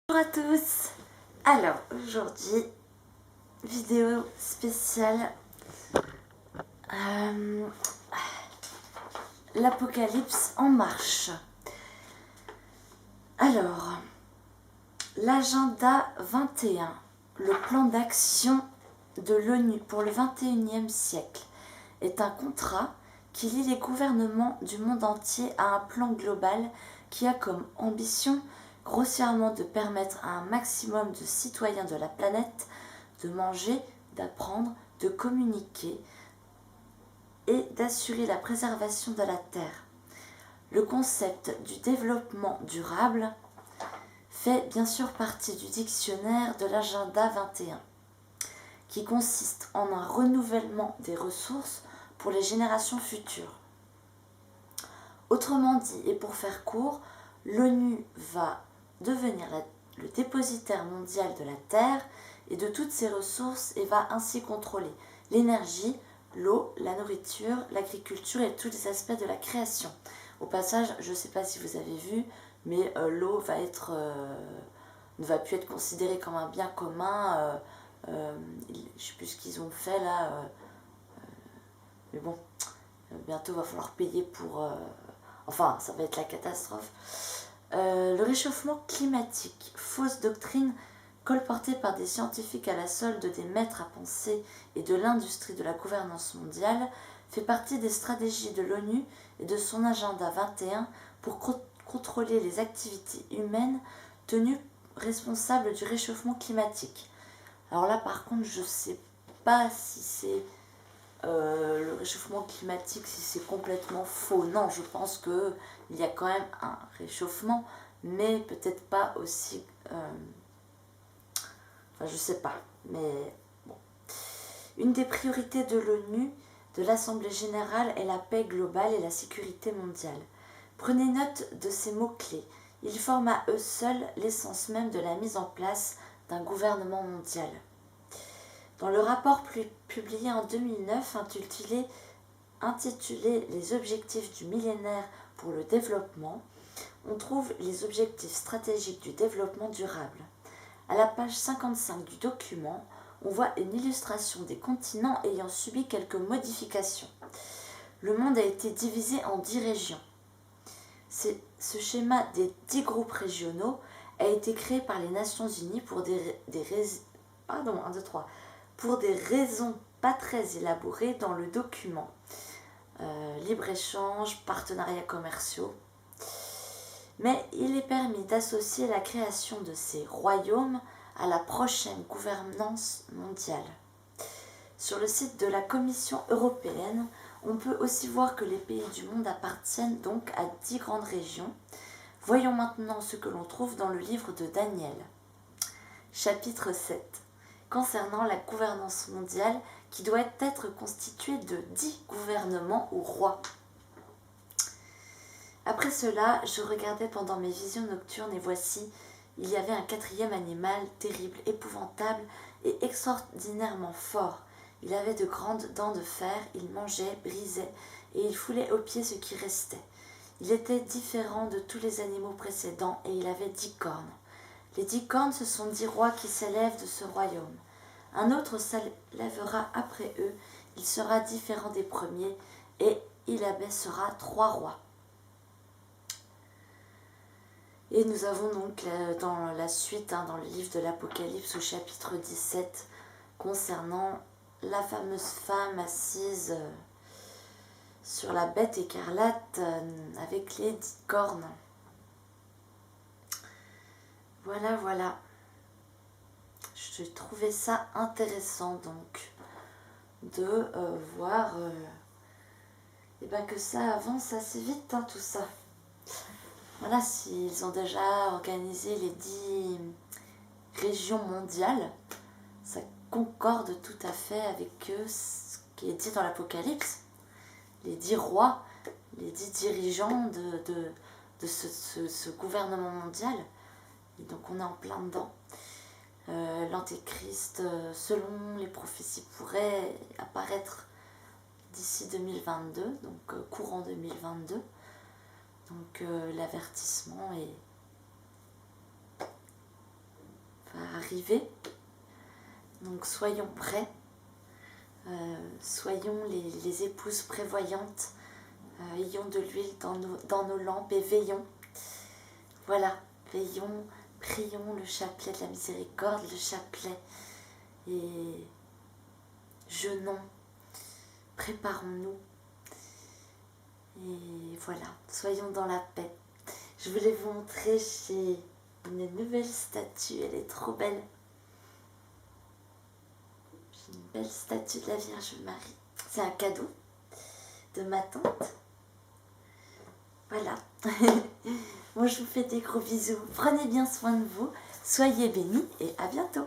Bonjour à tous. Alors aujourd'hui, vidéo spéciale, l'apocalypse en marche. Alors, l'agenda 21, le plan d'action de l'ONU pour le 21e siècle, est un contrat qui lie les gouvernements du monde entier à un plan global qui a comme ambition grossièrement de permettre à un maximum de citoyens de la planète de manger, d'apprendre, de communiquer et d'assurer la préservation de la Terre. Le concept du développement durable fait bien sûr partie du dictionnaire de l'agenda 21, qui consiste en un renouvellement des ressources pour les générations futures. Autrement dit, et pour faire court, l'ONU va devenir le dépositaire mondial de la Terre et de toutes ses ressources et va ainsi contrôler l'énergie, l'eau, la nourriture, l'agriculture et tous les aspects de la création. Au passage, je ne sais pas si vous avez vu, mais l'eau ne va plus être considérée comme un bien commun. Je ne sais plus ce qu'ils ont fait là, mais bon, bientôt il va falloir payer pour... enfin, ça va être la catastrophe. Le réchauffement climatique, fausse doctrine colportée par des scientifiques à la solde des maîtres à penser et de l'industrie de la gouvernance mondiale, fait partie des stratégies de l'ONU et de son agenda 21 pour contrôler les activités humaines tenues responsables du réchauffement climatique. Alors là, par contre, je ne sais pas si c'est le réchauffement climatique, si c'est complètement faux. Non, je pense qu'il y a quand même un réchauffement, mais peut-être pas aussi... enfin, je sais pas, mais bon. Une des priorités de l'ONU, de l'Assemblée générale, est la paix globale et la sécurité mondiale. Prenez note de ces mots-clés. Ils forment à eux seuls l'essence même de la mise en place d'un gouvernement mondial. Dans le rapport publié en 2009 intitulé Les objectifs du millénaire pour le développement, on trouve les objectifs stratégiques du développement durable. À la page 55 du document, on voit une illustration des continents ayant subi quelques modifications. Le monde a été divisé en 10 régions. Ce schéma des 10 groupes régionaux a été créé par les Nations Unies pour pour des raisons pas très élaborées dans le document. Libre-échange, partenariats commerciaux. Mais il est permis d'associer la création de ces royaumes à la prochaine gouvernance mondiale. Sur le site de la Commission européenne, on peut aussi voir que les pays du monde appartiennent donc à 10 grandes régions. Voyons maintenant ce que l'on trouve dans le livre de Daniel. Chapitre 7. Concernant la gouvernance mondiale qui doit être constituée de 10 gouvernements ou rois. Après cela, je regardais pendant mes visions nocturnes et voici, il y avait un quatrième animal, terrible, épouvantable et extraordinairement fort. Il avait de grandes dents de fer, il mangeait, brisait et il foulait aux pieds ce qui restait. Il était différent de tous les animaux précédents et il avait 10 cornes. Les 10 cornes, ce sont 10 rois qui s'élèvent de ce royaume. Un autre s'élèvera après eux, il sera différent des premiers et il abaissera 3 rois. Et nous avons donc dans la suite, dans le livre de l'Apocalypse au chapitre 17, concernant la fameuse femme assise sur la bête écarlate avec les 10 cornes. Voilà. J'ai trouvé ça intéressant donc de voir que ça avance assez vite tout ça. Voilà, s'ils ont déjà organisé les 10 régions mondiales, ça concorde tout à fait avec ce qui est dit dans l'Apocalypse. Les 10 rois, les 10 dirigeants de ce gouvernement mondial. Et donc on est en plein dedans. L'Antéchrist, selon les prophéties, pourrait apparaître d'ici 2022, donc courant 2022. Donc l'avertissement est arriver. Donc soyons prêts, soyons les épouses prévoyantes, ayons de l'huile dans nos lampes et veillons. Voilà, veillons, prions le chapelet de la miséricorde, le chapelet et jeûnons, préparons-nous. Et voilà, soyons dans la paix. Je voulais vous montrer, j'ai une nouvelle statue, elle est trop belle. J'ai une belle statue de la Vierge Marie. C'est un cadeau de ma tante. Voilà. Bon, je vous fais des gros bisous. Prenez bien soin de vous. Soyez bénis et à bientôt.